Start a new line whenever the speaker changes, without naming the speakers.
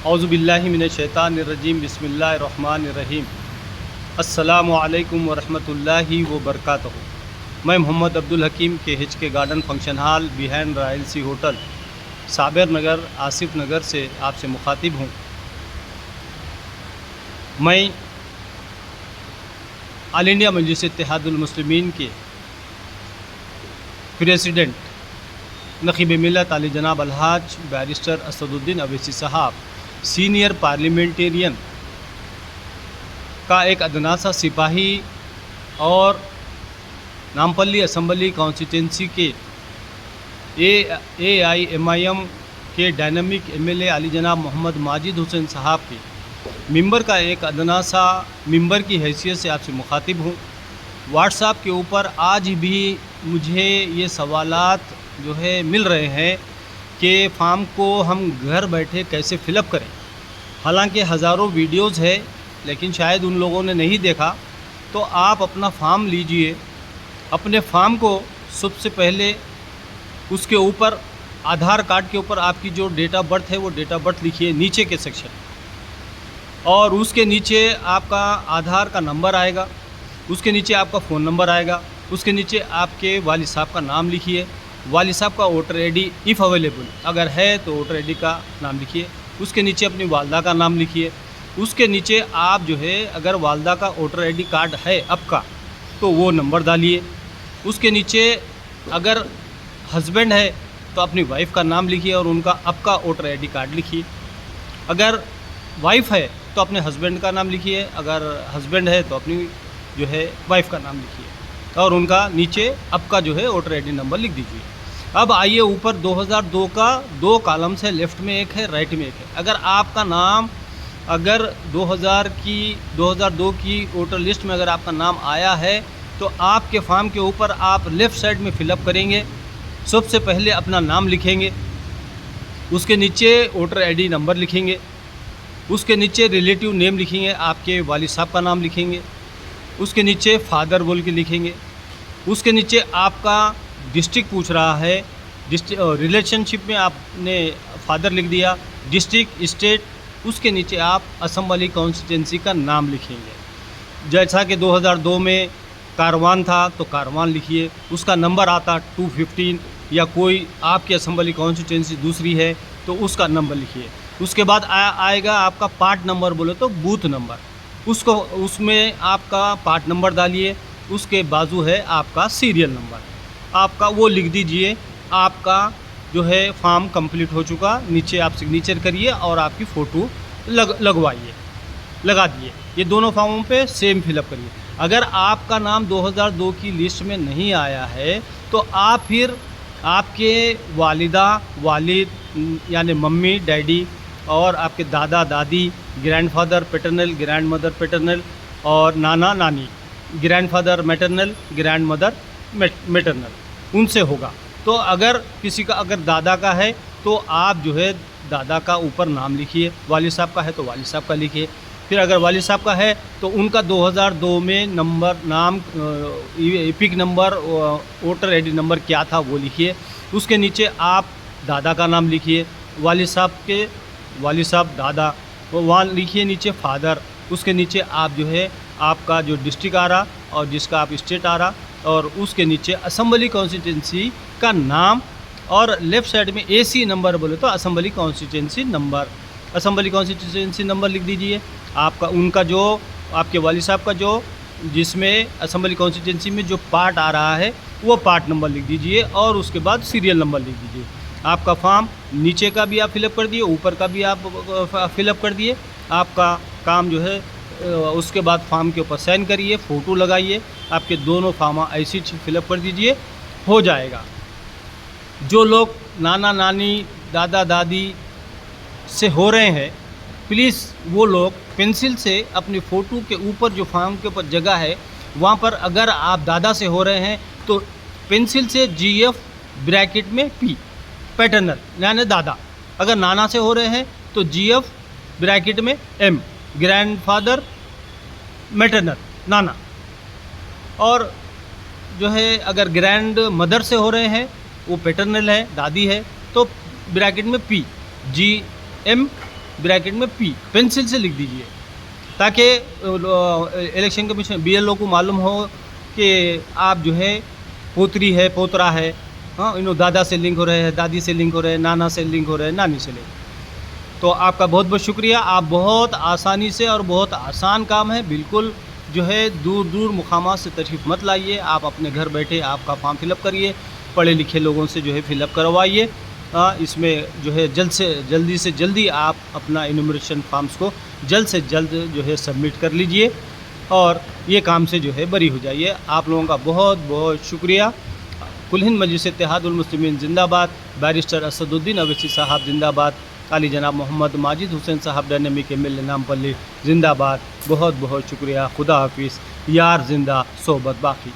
औज़ुबिल्लाहि मिनश्शैतानिर्रजीम बिस्मिल्लाहिर्रहमानिर्रहीम। अस्सलामु अलैकुम वरहमतुल्लाहि वबरकातुहू। मैं मोहम्मद अब्दुल हकीम के हिच के garden function hall behind royal sea hotel Sabir Nagar Asif Nagar से आपसे मुखातिब हूँ। मैं ऑल इंडिया मजलिस इत्तेहादुल मुस्लिमीन के प्रेसिडेंट नक़ीब मिल्लत आली जनाब अलहाज बैरिस्टर असदुद्दीन अवैसी साहब, सीनियर पार्लियामेंटेरियन का एक अदना सा सिपाही और नामपल्ली असम्बली कॉन्स्टिट्यूंसी के AIMIM के डायनामिक MLA अली जनाब मोहम्मद माजिद हुसैन साहब के मेंबर का एक अदना सा मेंबर की हैसियत से आपसे मुखातिब हूँ। व्हाट्सएप के ऊपर आज भी मुझे ये सवालात जो है मिल रहे हैं कि फॉर्म को हम घर बैठे कैसे फ़िलअप करें। हालांकि हज़ारों वीडियोज़ है, लेकिन शायद उन लोगों ने नहीं देखा। तो आप अपना फॉर्म लीजिए। अपने फॉर्म को सबसे पहले उसके ऊपर आधार कार्ड के ऊपर आपकी जो डेट ऑफ बर्थ है वो डेट ऑफ बर्थ लिखिए नीचे के सेक्शन, और उसके नीचे आपका आधार का नंबर आएगा, उसके नीचे आपका फ़ोन नंबर आएगा, उसके नीचे आपके वालिद साहब का नाम लिखिए। वालिद साहब का वोटर ID इफ़ अवेलेबल अगर है तो वोटर ID का नाम लिखिए। उसके नीचे अपनी वालदा का नाम लिखिए। उसके नीचे आप जो है अगर वालदा का वोटर ID कार्ड है आपका तो वो नंबर डालिए। उसके नीचे अगर हस्बैंड है तो अपनी वाइफ का नाम लिखिए और उनका आपका वोटर ID कार्ड लिखिए। अगर वाइफ है तो अपने हस्बैंड का नाम लिखिए, अगर हस्बैंड है तो अपनी जो है वाइफ का नाम लिखिए और उनका नीचे आपका जो है वोटर ID नंबर लिख दीजिए। अब आइए ऊपर 2002 का 2 कॉलम्स है, लेफ़्ट में एक है, राइट में एक है। अगर आपका नाम अगर 2002 की वोटर लिस्ट में अगर आपका नाम आया है तो आपके फॉर्म के ऊपर आप लेफ़्ट साइड में फ़िलअप करेंगे। सबसे पहले अपना नाम लिखेंगे, उसके नीचे वोटर ID नंबर लिखेंगे, उसके नीचे रिलेटिव नेम लिखेंगे, आपके वालिद साहब का नाम लिखेंगे, उसके नीचे फादर बोल के लिखेंगे, उसके नीचे आपका डिस्ट्रिक्ट पूछ रहा है, रिलेशनशिप में आपने फादर लिख दिया, डिस्ट्रिक्ट स्टेट, उसके नीचे आप असम्बली कॉन्स्टिट्यूंसी का नाम लिखेंगे। जैसा कि 2002 में कारवान था तो कारवान लिखिए, उसका नंबर आता 215, या कोई आपकी असम्बली कॉन्स्टिट्यूंसी दूसरी है तो उसका नंबर लिखिए। उसके बाद आएगा आपका पार्ट नंबर, बोले तो बूथ नंबर, उसको उसमें आपका पार्ट नंबर डालिए। उसके बाजू है आपका सीरियल नंबर, आपका वो लिख दीजिए। आपका जो है फॉर्म कंप्लीट हो चुका। नीचे आप सिग्नेचर करिए और आपकी फ़ोटो लगा दिए। ये दोनों फॉर्मों पे सेम फिलअप करिए। अगर आपका नाम 2002 की लिस्ट में नहीं आया है तो आप फिर आपके वालिदा वालिद यानी मम्मी डैडी और आपके दादा दादी, ग्रैंडफादर पैटर्नल, ग्रैंडमदर पैटर्नल और नाना नानी, ग्रैंडफादर मैटरनल, ग्रैंडमदर मैटरनल, उनसे होगा। तो अगर किसी का अगर दादा का है तो आप जो है दादा का ऊपर नाम लिखिए, वालिद साहब का है तो वालिद साहब का लिखिए। फिर अगर वालिद साहब का है तो उनका 2002 में नंबर, नाम, epic number, voter ID number क्या था वो लिखिए। उसके नीचे आप दादा का नाम लिखिए, वालिद साहब दादा, वो वहाँ लिखिए नीचे फादर। उसके नीचे आप जो है आपका जो डिस्ट्रिक्ट आ रहा और जिसका आप स्टेट आ रहा, और उसके नीचे असम्बली कॉन्स्टिट्यूंसी का नाम, और लेफ़्ट साइड में AC नंबर बोले तो असम्बली कॉन्स्टिट्यूंसी नंबर लिख दीजिए। आपका उनका जो आपके वालिद साहब का जो जिसमें असम्बली कॉन्स्टिट्यूंसी में जो पार्ट आ रहा है वो पार्ट नंबर लिख दीजिए और उसके बाद सीरियल नंबर लिख दीजिए। आपका फॉर्म नीचे का भी आप फिलअप कर दिए, ऊपर का भी आप फिलअप कर दिए। आपका काम जो है उसके बाद फॉर्म के ऊपर साइन करिए, फ़ोटो लगाइए, आपके दोनों फॉर्म ऐसी फिलअप कर दीजिए, हो जाएगा। जो लोग नाना नानी दादा दादी से हो रहे हैं, प्लीज़ वो लोग पेंसिल से अपनी फ़ोटो के ऊपर जो फॉर्म के ऊपर जगह है वहाँ पर, अगर आप दादा से हो रहे हैं तो पेंसिल से GF ब्रैकेट में P पैटर्नल यानी दादा, अगर नाना से हो रहे हैं तो GF ब्रैकेट में M ग्रैंडफादर मैटरनल नाना, और जो है अगर ग्रैंड मदर से हो रहे हैं, वो पैटर्नल है दादी है, तो ब्रैकेट में P GM ब्रैकेट में पी पेंसिल से लिख दीजिए, ताकि इलेक्शन कमीशन BLO को मालूम हो कि आप जो है पोतरी है पोतरा है, हाँ इन्हों दादा से लिंक हो रहे हैं, दादी से लिंक हो रहे हैं, नाना से लिंक हो रहे हैं, नानी से लिंक। तो आपका बहुत बहुत शुक्रिया। आप बहुत आसानी से और बहुत आसान काम है, बिल्कुल जो है दूर दूर मुकामात से तशरीफ़ मत लाइए, आप अपने घर बैठे आपका फॉर्म फिलअप करिए, पढ़े लिखे लोगों से जो है फिलअप करवाइए। इसमें जो है जल्दी से जल्दी आप अपना इनुमरेशन फॉर्म्स को जल्द से जल्द जो है सबमिट कर लीजिए और ये काम से जो है बरी हो जाइए। आप लोगों का बहुत बहुत शुक्रिया। कुल हिंद मजलिस इत्तेहादुल मुस्लिमीन जिंदाबाद, बैरिस्टर असदुद्दीन अवैसी साहब जिंदाबाद, अली जनाब मोहम्मद माजिद हुसैन साहब डायनेमिक MLA नामपल्ली जिंदाबाद। बहुत बहुत शुक्रिया। खुदा हाफिज़। यार जिंदा सोबत बाकी।